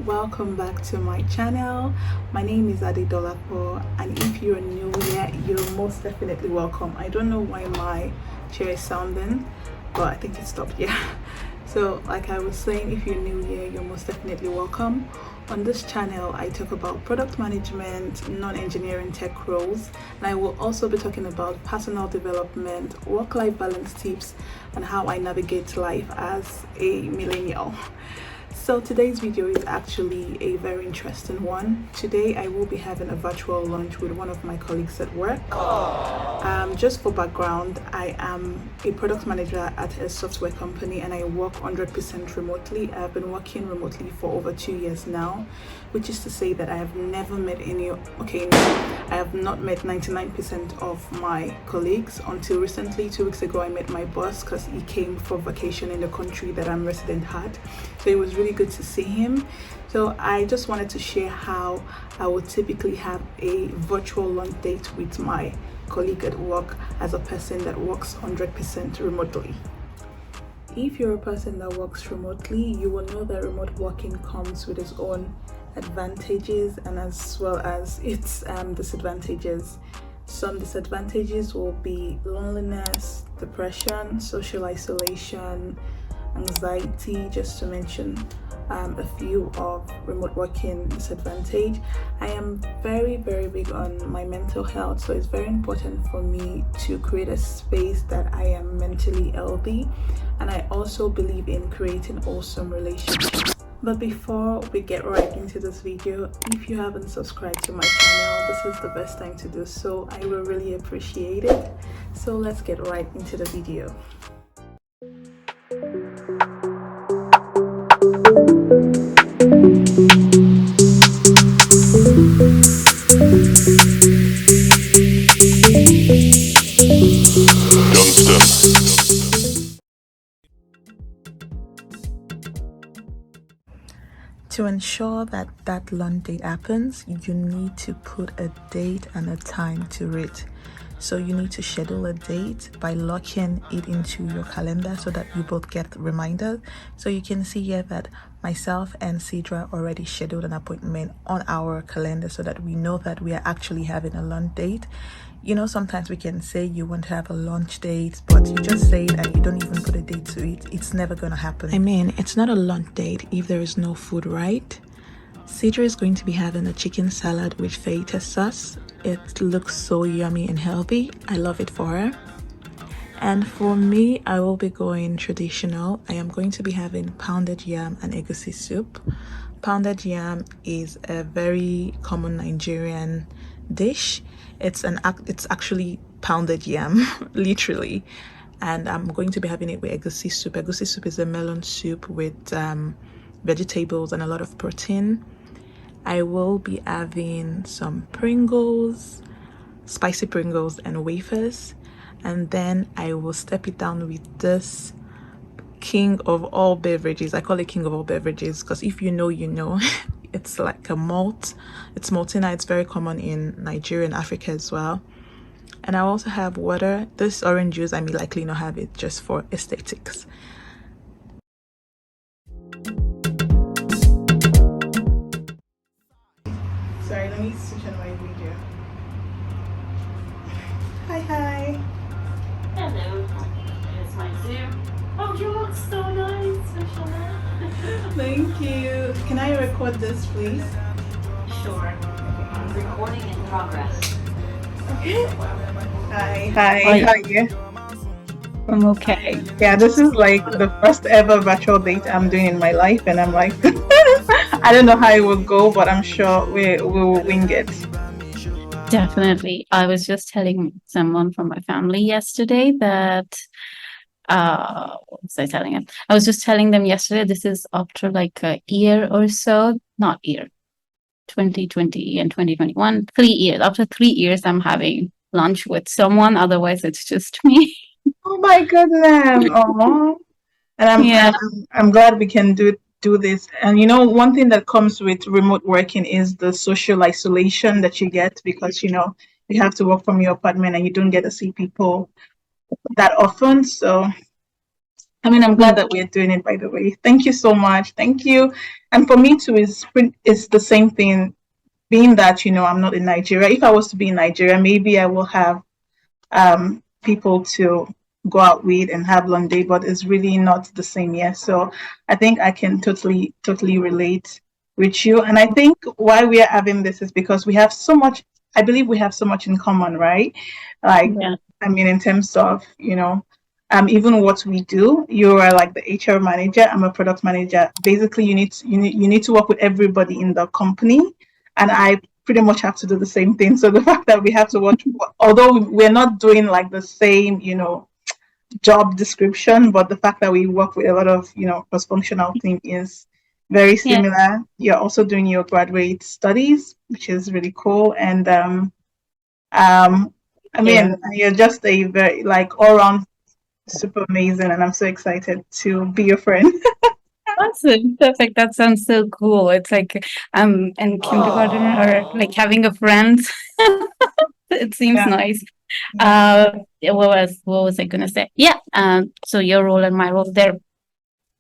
welcome back to my channel. My name is Ade Dolapo, and if you're new here, you're most definitely welcome. I don't know why my chair is sounding, but I think it stopped. Yeah. So, like I was saying, if you're new here, you're most definitely welcome. On this channel, I talk about product management, non-engineering tech roles, and I will also be talking about personal development, work-life balance tips, and how I navigate life as a millennial. So today's video is actually a very interesting one. Today I will be having a virtual lunch with one of my colleagues at work. Just for background, I am a product manager at a software company and I work 100% remotely. I've been working remotely for over 2 years now, which is to say that I have never met I have not met 99% of my colleagues until recently. 2 weeks ago, I met my boss because he came for vacation in the country that I'm resident at. So it was really good to see him. So I just wanted to share how I would typically have a virtual lunch date with my colleague at work as a person that works 100% remotely. If you're a person that works remotely, you will know that remote working comes with its own advantages and as well as its disadvantages. Some disadvantages will be loneliness, depression, social isolation, anxiety, just to mention a few of remote working disadvantage. I am very big on my mental health, so it's very important for me to create a space that I am mentally healthy, and I also believe in creating awesome relationships. But before we get right into this video, if you haven't subscribed to my channel, this is the best time to do so. I will really appreciate it. So let's get right into the video. To ensure that that lunch date happens, you need to put a date and a time to it. So you need to schedule a date by locking it into your calendar so that you both get reminders. So you can see here that myself and Cedra already scheduled an appointment on our calendar so that we know that we are actually having a lunch date. You know, sometimes we can say you want to have a lunch date, but you just say it and you don't even put a date to it. It's never going to happen. I mean, it's not a lunch date if there is no food, right? Cedra is going to be having a chicken salad with feta sauce. It looks so yummy and healthy. I love it for her. And for me, I will be going traditional. I am going to be having pounded yam and egusi soup. Pounded yam is a very common Nigerian dish. It's actually pounded yam, literally. And I'm going to be having it with egusi soup. Egusi soup is a melon soup with vegetables and a lot of protein. I will be having some Pringles, spicy Pringles and wafers, and then I will step it down with this king of all beverages. I call it king of all beverages because if you know, you know. It's like a malt. It's maltina. It's very common in Nigeria and Africa as well. And I also have water. This orange juice, I may likely not have it just for aesthetics. Sorry, let me switch on my video. Hi. Hello, it's my Zoom. Oh, you look so nice, Michelle. Thank you. Can I record this, please? Sure. Recording in progress. Okay. Hi, Hi. how are you? I'm okay. Yeah, this is like the first ever virtual date I'm doing in my life, and I'm like, I don't know how it will go, but I'm sure we will wing it. Definitely. I was just telling someone from my family yesterday that what was I telling him? I was just telling them yesterday this is after like a year or so, not year, 2020 and 2021, 3 years. After 3 years, I'm having lunch with someone. Otherwise, it's just me. Oh my goodness! Oh, and Yeah. I'm glad we can do this. And you know, one thing that comes with remote working is the social isolation that you get because you know you have to work from your apartment and you don't get to see people that often. So I mean, I'm glad that we're doing it, by the way. Thank you so much. Thank you. And for me too, it's the same thing, being that, I'm not in Nigeria. If I was to be in Nigeria, maybe I will have people to go out with and have long day, but it's really not the same yet. So I think I can totally relate with you. And I think why we are having this is because we have so much, I believe we have so much in common, right? Like, Yeah. I mean, in terms of, even what we do, you are like the HR manager, I'm a product manager. Basically, you need to work with everybody in the company. And I pretty much have to do the same thing. So the fact that we have to watch, although we're not doing like the same, job description, but the fact that we work with a lot of, cross-functional team is very Yeah. similar. You're also doing your graduate studies, which is really cool. And I Yeah. mean, you're just a very like all-round super amazing, and I'm so excited to be your friend. Awesome. Perfect. That sounds so cool. It's like in kindergarten or like having a friend. It seems Yeah, nice. yeah, What was I gonna say? Yeah. So your role and my role, they're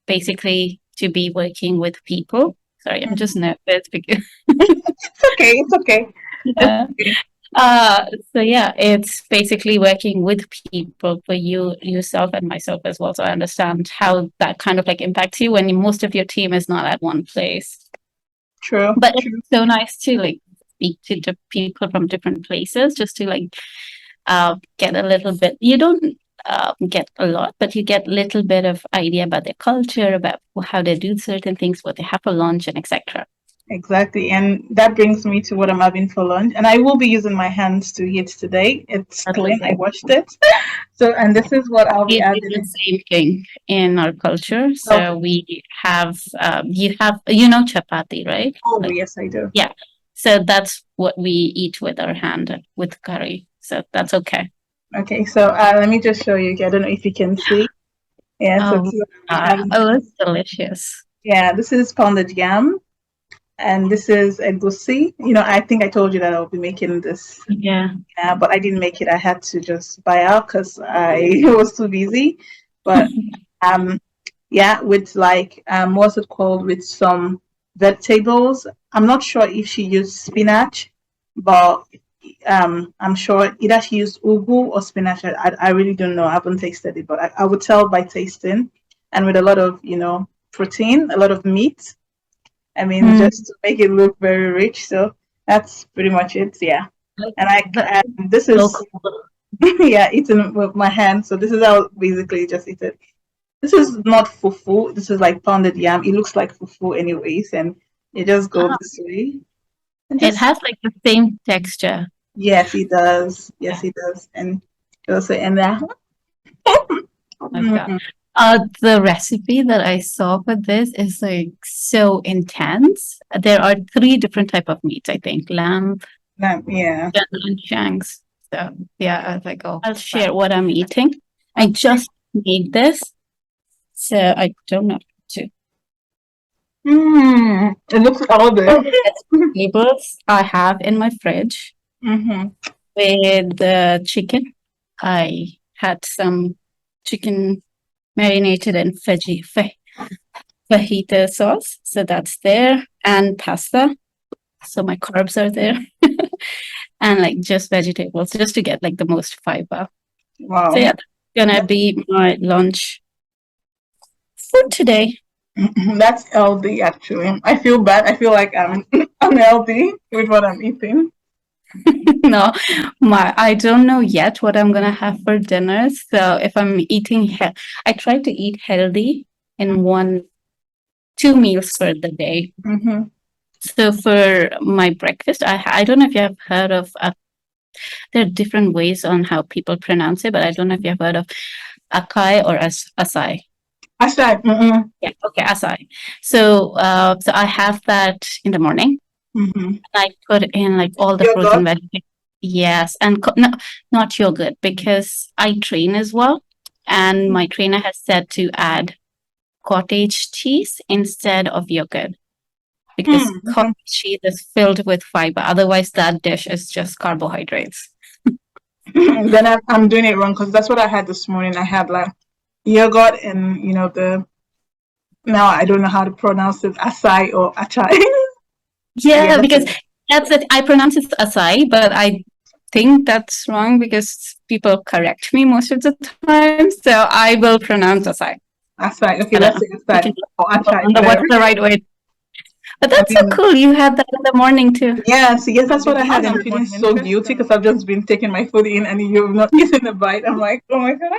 basically to be working with people. Sorry, I'm just nervous because it's okay. It's okay. It's yeah. okay. Uh, so yeah, it's basically working with people for you, yourself, and myself as well. So I understand how that kind of like impacts you when most of your team is not at one place. True, But true. it's so nice to like speak to people from different places, just to like get a little bit. You don't get a lot, but you get a little bit of idea about their culture, about how they do certain things, what they have for lunch, and etc. Exactly. And that brings me to what I'm having for lunch. And I will be using my hands to eat today. It's That's clean. I okay. washed it. So, and this is what I'll be We do adding. the same thing in our culture. Oh, So we have, chapati, right? oh, Like, yes, I do. yeah. So that's what we eat with our hand with curry. So that's okay. Okay, so let me just show you. I don't know if you can see. Yeah, so Oh, this is what I'll be having. oh, it's delicious. Yeah, this is pounded yam, and this is egusi. I think I told you that I'll be making this, Yeah. but I didn't make it. I had to just buy out because I was too busy. But um, yeah, with like what's it called, with some vegetables. I'm not sure if she used spinach, but I'm sure either she used ugu or spinach. I really don't know. I haven't tasted it, but I would tell by tasting, and with a lot of protein, a lot of meat. I mean, Mm, just to make it look very rich. So that's pretty much it. Yeah, and that's this so is cool. yeah, eaten with my hand. So this is how basically just eat it. This is not fufu. This is like pounded yam. It looks like fufu anyways, and you just go Ah, this way and it just has like the same texture. yes, it does. Yes, it does. And also and My God. mm, The recipe that I saw for this is like so intense. There are three different type of meats, I think, lamb, yeah. chicken, and shanks. So yeah, I was like, oh, I'll share what I'm eating. I Okay. just made this, so I don't know to. It looks all good. Vegetables I have in my fridge Mm-hmm. with the chicken. I had some chicken marinated in fajita sauce. So that's there. And pasta. So my carbs are there. And like just vegetables, just to get like the most fiber. So Wow. yeah, that's gonna be my lunch for today. That's healthy actually. I feel bad. I feel like I'm unhealthy with what I'm eating. No, I don't know yet what I'm gonna have for dinner. So if I'm eating, I try to eat healthy in 2 meals for the day. Mm-hmm. So for my breakfast, I don't know if you have heard of there are different ways on how people pronounce it, but I don't know if you've heard of Akai or Asai. I said, mm-mm. Yeah, okay, Asai. So I have that in the morning. Mm-hmm. I put in like all the frozen Yogurt. vegetables. Yes, and no, not yogurt because I train as well, and my trainer has said to add cottage cheese instead of yogurt because Mm-hmm. cottage cheese is filled with fiber. Otherwise, that dish is just carbohydrates. Then I'm doing it wrong because that's what I had this morning. I had like yogurt and the now I don't know how to pronounce it, acai or achai. Yeah, Yeah, that's because it. that's it. I pronounce it acai, but I think that's wrong because people correct me most of the time. So I will pronounce acai. Acai. Okay, I don't let's know. say We acai can or achai, on the whatever. what's the right way. But I that's so mean, cool. You had that in the morning too. yes, yes, that's what I had. I'm Awesome. feeling so guilty because I've just been taking my food in and you've not eaten a bite. I'm like, oh my god.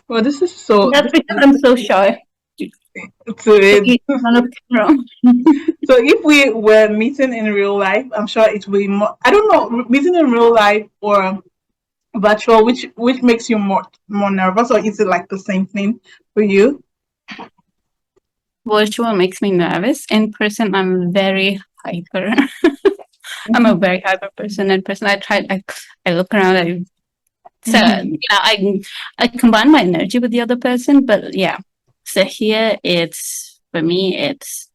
Well, this is so. That's This because is I'm so shy to to it. eat in front of camera. So if we were meeting in real life, I'm sure it will be more. I don't know, meeting in real life or virtual, which makes you more nervous, or is it like the same thing for you? Virtual makes me nervous. In person, I'm very hyper. I'm Mhm. a very hyper person. In person, I look around, so Mhm. I combine my energy with the other person. But yeah, so here it's for me. It's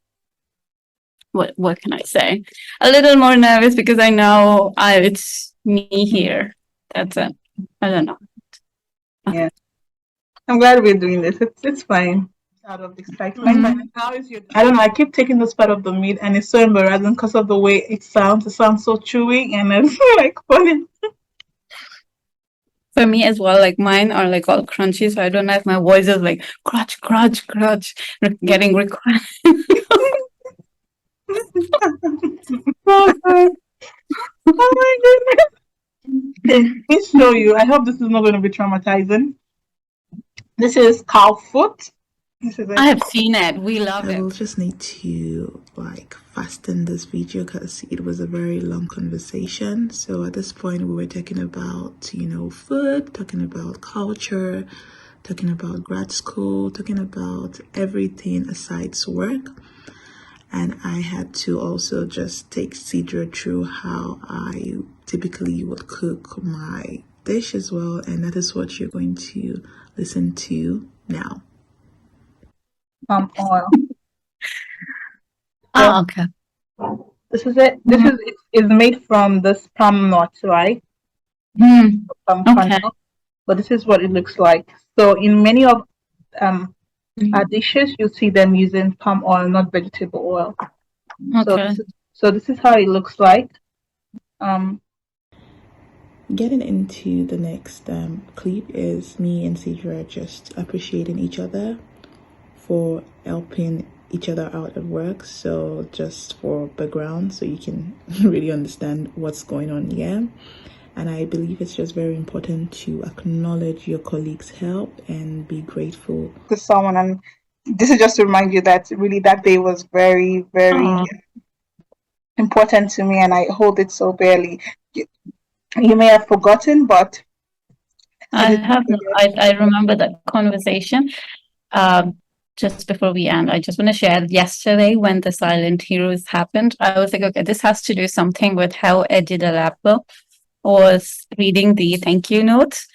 what can I say? A little more nervous because I know it's me here. That's it. I don't know. Yeah, I'm glad we're doing this. It's fine. Out of excitement. But Mhm. how is your? I don't know. I keep taking this part of the meat, and it's so embarrassing because of the way it sounds. It sounds so chewy, and it's like funny. For me as well, like mine are like all crunchy, so I don't know if my voice is like crunch, crunch, crunch, getting required. Oh, God. Oh my goodness! Let me show you. I hope this is not going to be traumatizing. This is cow foot. This is I it. have seen it. We love I it. will just need to like fasten this video because it was a very long conversation. So at this point, we were talking about, food, talking about culture, talking about grad school, talking about everything aside work. And I had to also just take Cedra through how I typically would cook my dish as well. And that is what you're going to listen to now. Oil. So Oh, okay. this is it. This Mm, is made from this palm nut, right? mm, okay. Kernel. But this is what it looks like. So in many of um our dishes, you see them using palm oil, not vegetable oil. So Okay. this is how it looks like. Um, Getting into the next clip is me and Cedra just appreciating each other for helping each other out at work. So just for background, so you can really understand what's going on here. And I believe it's just very important to acknowledge your colleagues' help and be grateful to someone. And this is just to remind you that really that day was very, very Oh, important to me, and I hold it so barely. You may have forgotten, but I I did not have. forget. I remember that conversation. Um, just before we end, I just want to share that yesterday when the Silent Heroes happened, I was like, okay, this has to do something with how Eddie Delapo was reading the thank you notes.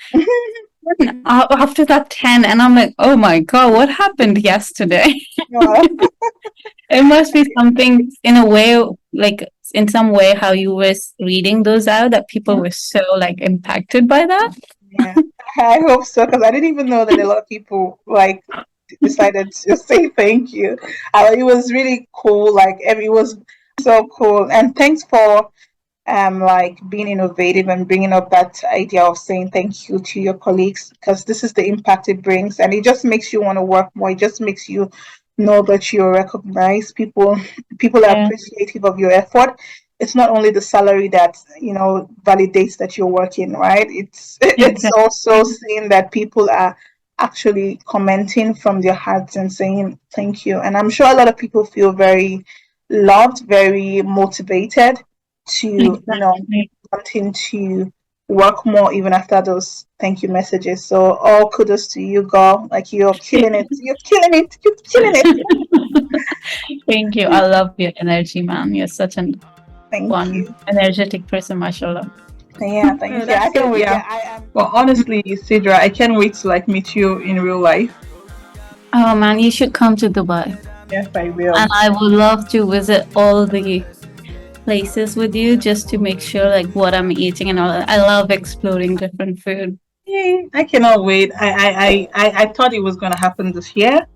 And after that 10, and I'm like, oh my God, what happened yesterday? No, It must be something in a way, like in some way, how you were reading those out that people were so like impacted by that. yeah, I hope so because I didn't even know that a lot of people like decided to say thank you. It was really cool. Like it was so cool, and thanks for like being innovative and bringing up that idea of saying thank you to your colleagues because this is the impact it brings, and it just makes you want to work more. It just makes you know that you're recognized. People are Yeah, appreciative of your effort. It's not only the salary that validates that you're working, right? It's also exactly. seeing that people are actually commenting from their hearts and saying thank you. And I'm sure a lot of people feel very loved, very motivated to Exactly. wanting to work more even after those thank you messages. So all kudos to you, girl. Like you're killing it. You're killing it. You're killing it. Thank you. I love your energy, man. You're such an Thank one you. energetic person, mashallah. Yeah, thank you. I can't wait. Yeah. I am. Well, honestly, Sidra, I can't wait to like meet you in real life. Oh man, you should come to Dubai. Yes, I will. And I would love to visit all the places with you just to make sure like what I'm eating and all that. I love exploring different food. Yay, I cannot wait. I thought it was going to happen this year,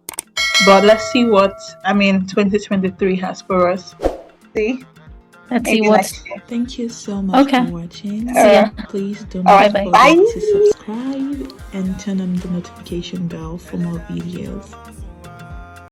but let's see what 2023 has for us. See, Let's see maybe what's next year. Thank you so much okay. for watching. See ya. Please do All not right, Bye-bye. forget bye. to subscribe and turn on the notification bell for more videos.